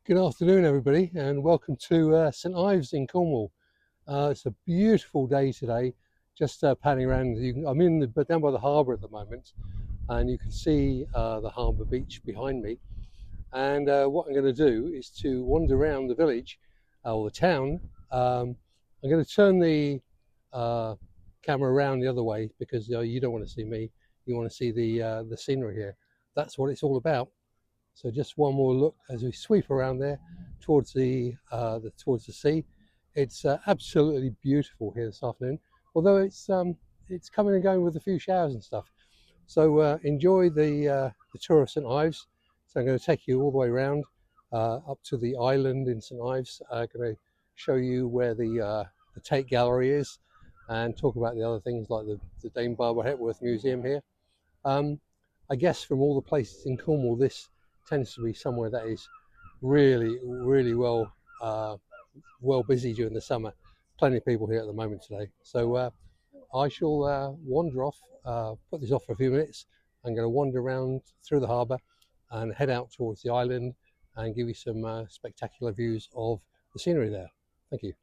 Good afternoon, everybody, and welcome to St Ives in Cornwall. It's a beautiful day today. Just panning around. I'm down by the harbour at the moment, and you can see the harbour beach behind me. And what I'm going to do is to wander around the village or the town. I'm going to turn the camera around the other way because you don't want to see me. You want to see the scenery here. That's what it's all about. So just one more look as we sweep around there towards the sea. It's absolutely beautiful here this afternoon, although it's coming and going with a few showers and stuff. So enjoy the tour of St Ives. So I'm going to take you all the way around up to the island in St Ives. I'm going to show you where the Tate Gallery is and talk about the other things like the Dame Barbara Hepworth Museum here. I guess from all the places in Cornwall, this tends to be somewhere that is really well busy during the summer. Plenty of people here at the moment today. So I shall wander off, put this off for a few minutes. I'm going to wander around through the harbour and head out towards the island and give you some spectacular views of the scenery there. Thank you.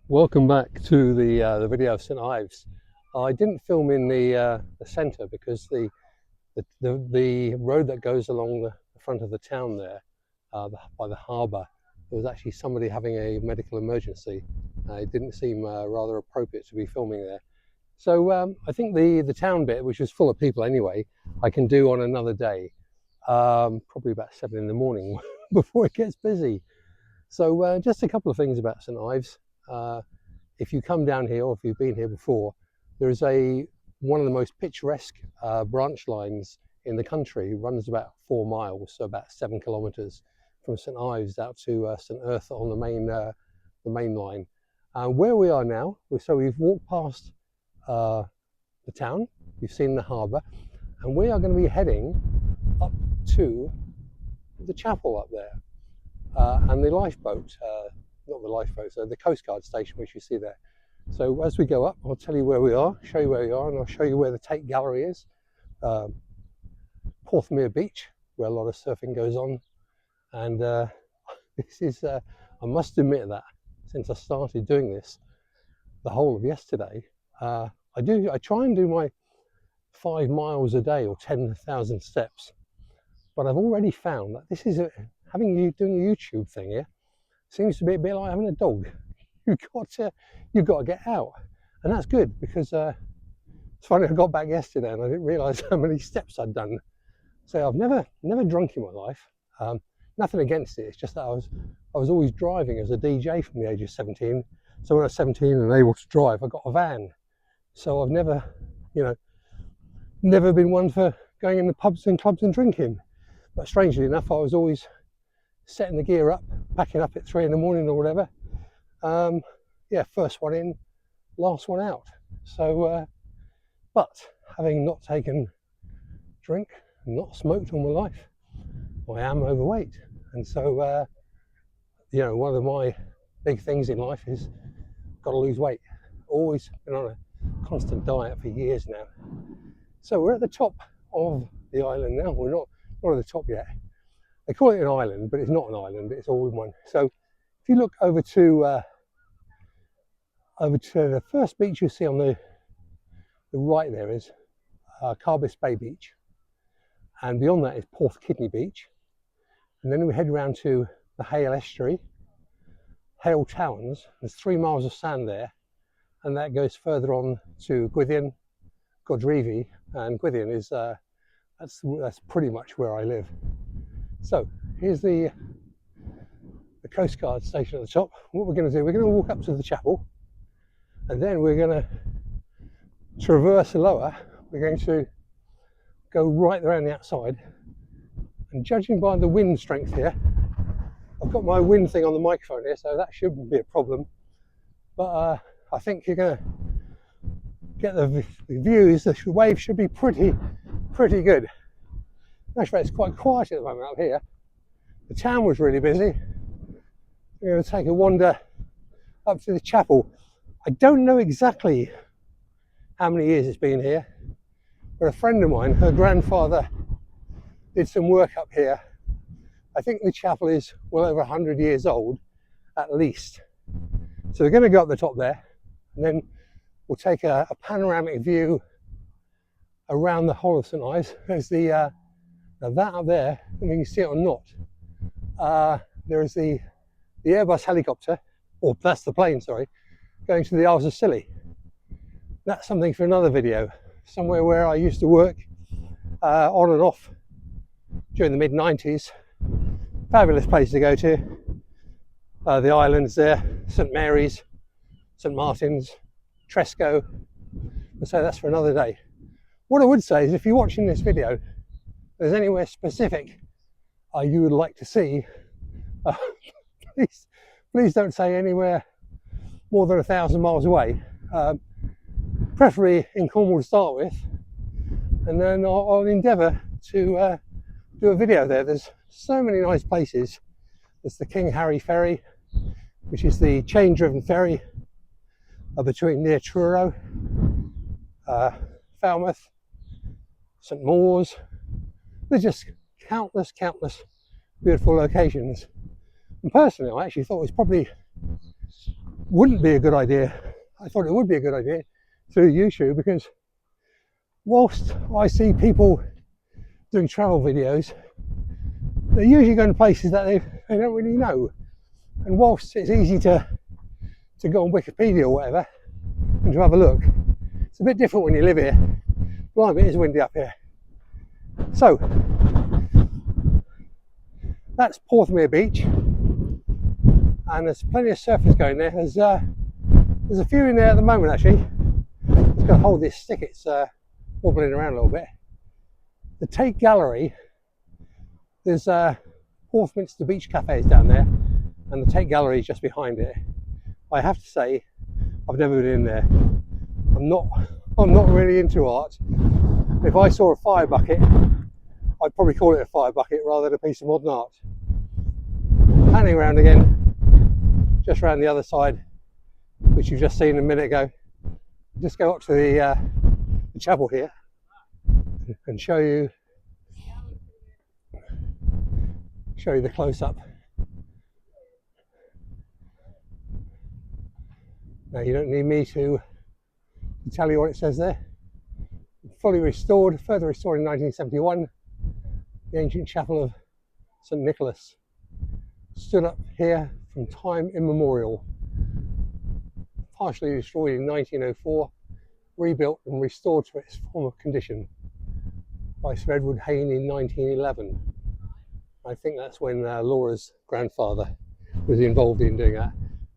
Welcome back to the video of St Ives. I didn't film in the centre because the road that goes along the front of the town there by the harbour, there was actually somebody having a medical emergency. It didn't seem rather appropriate to be filming there. So I think the town bit, which was full of people anyway, I can do on another day, probably about 7 in the morning before it gets busy. So just a couple of things about St Ives. If you come down here, or if you've been here before, there is one of the most picturesque branch lines in the country. It runs about 4 miles, so about 7 kilometres from St Ives out to St Earth on the main line. Where we are now, so we've walked past the town, you've seen the harbour, and we are going to be heading up to the chapel up there and the lifeboat, not the lifeboat, so the Coast Guard station which you see there. So as we go up, I'll tell you where we are, show you where we are, and I'll show you where the Tate Gallery is. Porthmeor Beach, where a lot of surfing goes on. And this is, I must admit that since I started doing this, the whole of yesterday, I try and do my 5 miles a day or 10,000 steps. But I've already found that this is doing a YouTube thing here, seems to be a bit like having a dog. You've got to get out, and that's good because it's funny. I got back yesterday and I didn't realise how many steps I'd done. So I've never drunk in my life. Nothing against it. It's just that I was always driving as a DJ from the age of 17. So when I was 17 and able to drive, I got a van. So I've never been one for going in the pubs and clubs and drinking. But strangely enough, I was always setting the gear up, packing up at 3 in the morning or whatever. Yeah, first one in, last one out. So, but having not taken drink, not smoked all my life, I am overweight. And so, one of my big things in life is got to lose weight. Always been on a constant diet for years now. So we're at the top of the island now. We're not at the top yet. They call it an island, but it's not an island. It's all in one. So if you look over to the first beach you see on the right, there is Carbis Bay Beach, and beyond that is Porthkidney Beach, and then we head around to the Hale Estuary, Hale Towns. There's 3 miles of sand there, and that goes further on to Gwithian, Godrevi, and Gwithian is that's pretty much where I live. So here's the Coast Guard station at the top. What we're going to do, we're going to walk up to the chapel, and then we're going to traverse lower. We're going to go right around the outside, and judging by the wind strength here, I've got my wind thing on the microphone here, so that shouldn't be a problem. But I think you're going to get the views. The waves should be pretty good. Actually, it's quite quiet at the moment up here. The town was really busy. We're going to take a wander up to the chapel. I don't know exactly how many years it's been here, but a friend of mine, her grandfather, did some work up here I think the chapel is well over 100 years old, at least. So we're going to go up the top there, and then we'll take a panoramic view around the whole of St Ives. There's the that up there, I don't know if you can see it or not. There is the Airbus helicopter, or that's the plane, sorry, going to the Isles of Scilly. That's something for another video. Somewhere where I used to work on and off during the mid-90s. Fabulous place to go to. The islands there, St Mary's, St Martin's, Tresco. So that's for another day. What I would say is if you're watching this video, if there's anywhere specific you would like to see, please don't say anywhere more than 1,000 miles away. Preferably in Cornwall to start with, and then I'll endeavour to do a video there. There's so many nice places. There's the King Harry Ferry, which is the chain-driven ferry between near Truro, Falmouth, St Mawes. There's just countless beautiful locations. And personally, I actually thought it was probably wouldn't be a good idea. I thought it would be a good idea through YouTube, because whilst I see people doing travel videos, they're usually going to places that they don't really know. And whilst it's easy to go on Wikipedia or whatever and to have a look, it's a bit different when you live here. Blimey, it is windy up here. So that's Porthmeor Beach, and there's plenty of surfers going there. There's a few in there at the moment actually. Just going to hold this stick, it's wobbling around a little bit. The Tate Gallery, there's Porthminster beach cafes down there, and the Tate Gallery is just behind it. I have to say, I've never been in there. I'm not really into art. If I saw a fire bucket, I'd probably call it a fire bucket rather than a piece of modern art. Panning around again, just around the other side, which you've just seen a minute ago. Just go up to the chapel here and show you the close-up. Now you don't need me to tell you what it says there. Fully restored, further restored in 1971, the ancient chapel of St Nicholas stood up here from time immemorial. Partially destroyed in 1904, rebuilt and restored to its former condition by Sir Edward Hayne in 1911. I think that's when Laura's grandfather was involved in doing that.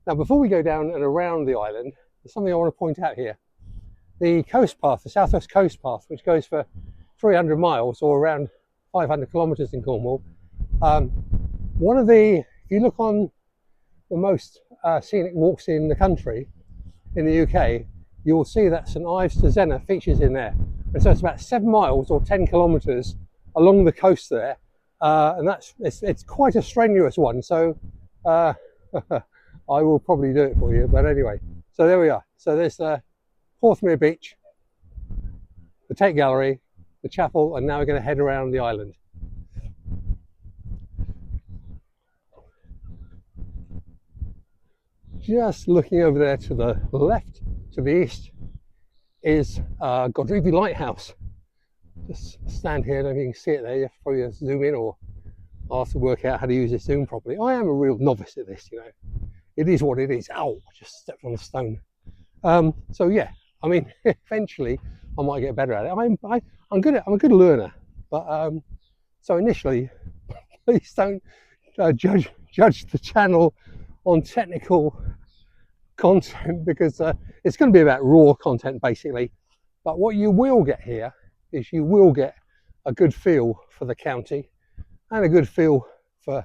Now, before we go down and around the island, there's something I want to point out here. The coast path, the southwest coast path, which goes for 300 miles or around 500 kilometres in Cornwall. If you look on the most scenic walks in the country, in the UK, you will see that St Ives to Zena features in there. And so it's about 7 miles or 10 kilometres along the coast there. And it's quite a strenuous one. So I will probably do it for you. But anyway, so there we are. So there's Porthmeor Beach, the Tate Gallery, the chapel, and now we're going to head around the island. Just looking over there to the left, to the east, is Godrevy Lighthouse. Just stand here, I don't know if you can see it there. You have to probably zoom in, or I'll have to work out how to use this zoom properly. I am a real novice at this, you know. It is what it is. Ow, I just stepped on a stone. So yeah, I mean, eventually I might get better at it. I'm a good learner, but so initially, please don't judge the channel on technical content, because it's going to be about raw content basically. But what you will get here is you will get a good feel for the county and a good feel for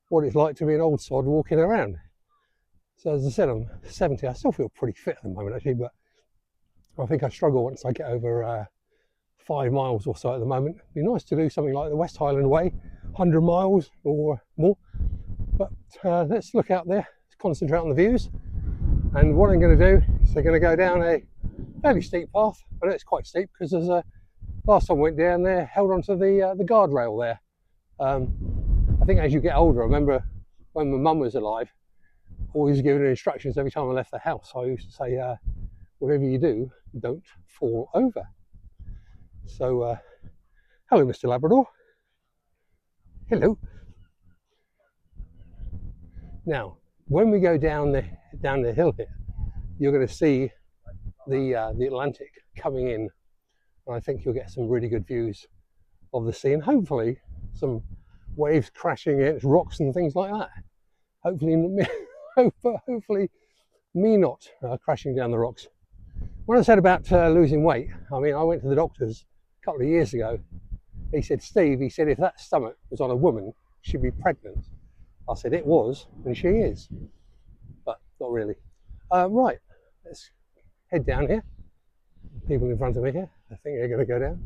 what it's like to be an old sod walking around. So as I said, I'm 70. I still feel pretty fit at the moment actually, but I think I struggle once I get over 5 miles or so at the moment. It'd be nice to do something like the West Highland Way, 100 miles or more. But let's look out there, concentrate on the views. And what I'm going to do is I'm going to go down a fairly steep path. I know it's quite steep because there's last time I went down there, held onto the guardrail there. I think as you get older, I remember when my mum was alive, always giving her instructions every time I left the house. I used to say, whatever you do, don't fall over. So, hello, Mr. Labrador. Hello. Now, when we go down the hill here, you're going to see the Atlantic coming in, and I think you'll get some really good views of the sea, and hopefully some waves crashing against rocks and things like that. Hopefully me not crashing down the rocks. When I said about losing weight, I mean, I went to the doctors a couple of years ago. He said, Steve, he said, if that stomach was on a woman, she'd be pregnant. I said, it was, and she is, but not really. Right, let's head down here. People in front of me here, I think they're going to go down.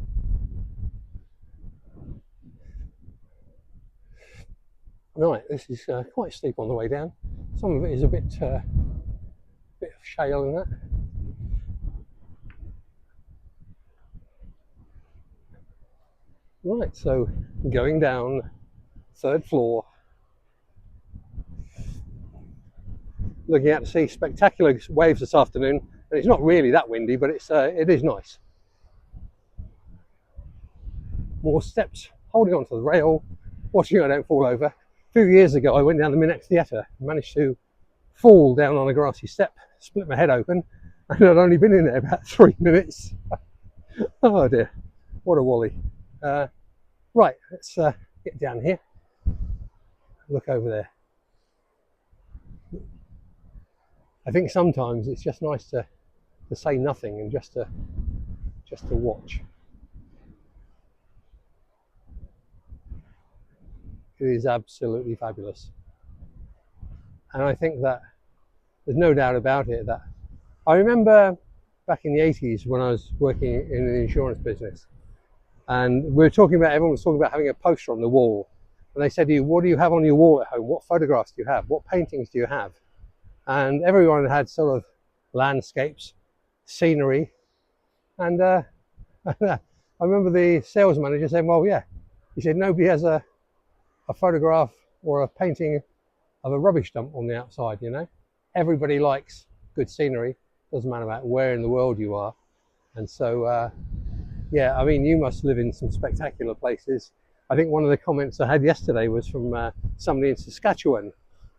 Right, this is quite steep on the way down. Some of it is a bit of shale in that. Right, so going down, 3rd floor, looking out to see spectacular waves this afternoon, and it's not really that windy, but it is nice. More steps, holding onto the rail, watching I don't fall over. A few years ago, I went down the Minax Theatre, managed to fall down on a grassy step, split my head open, and I'd only been in there about 3 minutes. Oh dear, what a wally. Right, let's get down here, look over there. I think sometimes it's just nice to say nothing and just to watch. It is absolutely fabulous. And I think that there's no doubt about it that I remember back in the 80s when I was working in an insurance business, and everyone was talking about having a poster on the wall, and they said to you, what do you have on your wall at home? What photographs do you have? What paintings do you have? And everyone had sort of landscapes, scenery, and I remember the sales manager saying, well, yeah, he said nobody has a photograph or a painting of a rubbish dump on the outside, you know. Everybody likes good scenery, doesn't matter about where in the world you are. And so yeah, I mean, you must live in some spectacular places. I think one of the comments I had yesterday was from somebody in Saskatchewan,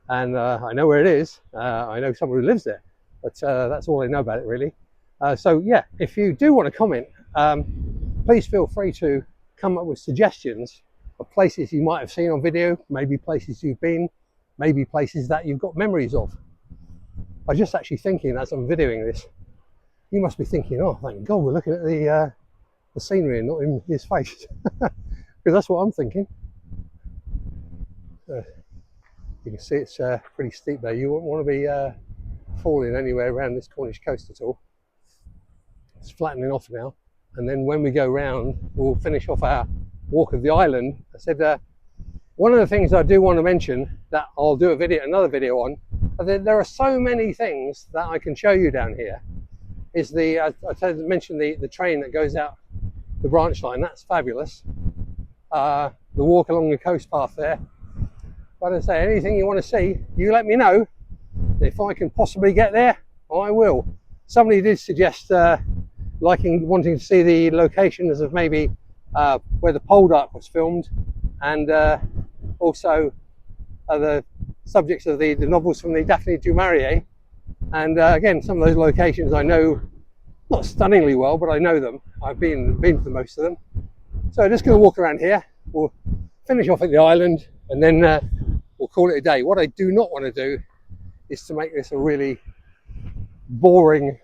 and I know where it is. I know someone who lives there, but that's all I know about it really. So yeah, if you do want to comment, please feel free to come up with suggestions of places you might have seen on video, maybe places you've been, maybe places that you've got memories of. I was just actually thinking as I'm videoing this, you must be thinking, oh, thank God we're looking at the scenery and not in his face, because that's what I'm thinking. You can see it's pretty steep there. You wouldn't want to be falling anywhere around this Cornish coast at all. It's flattening off now, and then when we go round, we'll finish off our walk of the island. I said one of the things I do want to mention that I'll do another video on, there are so many things that I can show you down here. Is I mentioned the train that goes out the branch line, that's fabulous. The walk along the coast path there. But I say, anything you want to see, you let me know. If I can possibly get there, I will. Somebody did suggest wanting to see the locations of maybe where the pole dark was filmed, and also the subjects of the novels from the Daphne du Maurier. And again, some of those locations I know not stunningly well, but I know them. I've been to most of them. So I'm just going to walk around here. We'll finish off at the island, and then we'll call it a day. What I do not want to do is to make this a really boring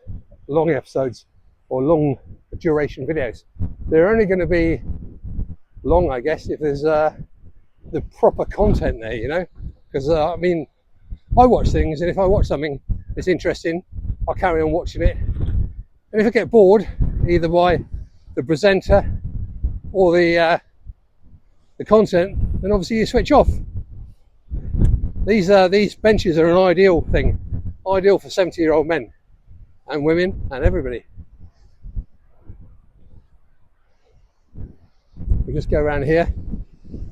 long episodes or long duration videos. They're only going to be long, I guess, if there's the proper content there, you know, because I mean, I watch things, and if I watch something that's interesting, I'll carry on watching it. And if I get bored, either by the presenter or the content, then obviously you switch off. These benches are an ideal thing, ideal for 70-year-old men and women and everybody. We just go around here,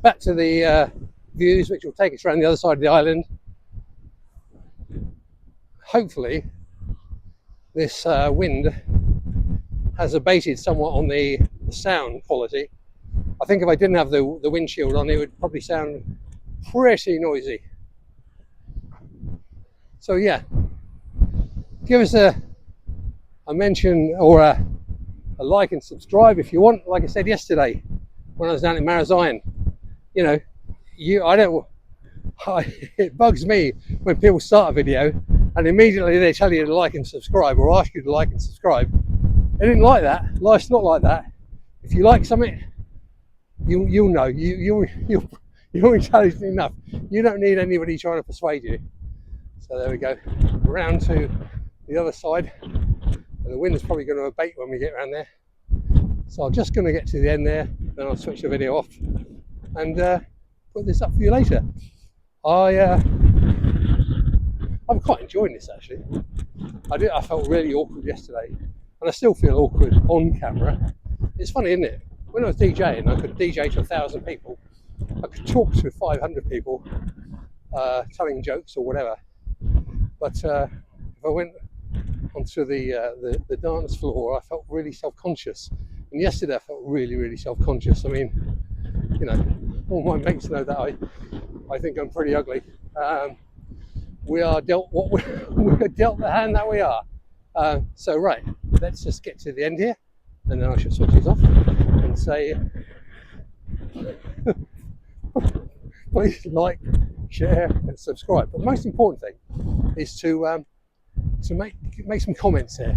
back to the views which will take us around the other side of the island. Hopefully this wind has abated somewhat on the sound quality. I think if I didn't have the windshield on, it would probably sound pretty noisy. So yeah, give us a mention or a like and subscribe if you want. Like I said yesterday when I was down in Marazion, you know, it bugs me when people start a video and immediately they tell you to like and subscribe or ask you to like and subscribe. It isn't like that. Life's not like that. If you like something, you'll know. You're intelligent enough. You don't need anybody trying to persuade you. So there we go. Around to the other side. And the wind's probably going to abate when we get around there. So I'm just going to get to the end there, then I'll switch the video off and put this up for you later. I'm quite enjoying this actually. I felt really awkward yesterday, and I still feel awkward on camera. It's funny, isn't it? When I was DJing, I could DJ to 1,000 people. I could talk to 500 people, telling jokes or whatever. But if I went onto the dance floor, I felt really self-conscious. And yesterday I felt really, really self-conscious. I mean, you know, all my mates know that I think I'm pretty ugly. We are dealt we're dealt the hand that we are. So right, let's just get to the end here, and then I should switch these off and say, please like, share, and subscribe. But the most important thing is to make some comments here.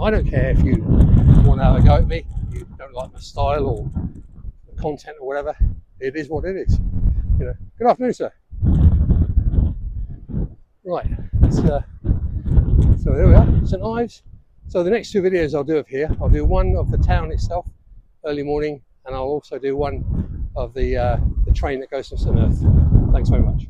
I don't care if you want to have a go at me, you don't like my style or the content or whatever. It is what it is. You know. Good afternoon, sir. Right. So there we are, St Ives. So the next two videos I'll do of here, I'll do one of the town itself, early morning, and I'll also do one of the train that goes to St Earth. Thanks very much.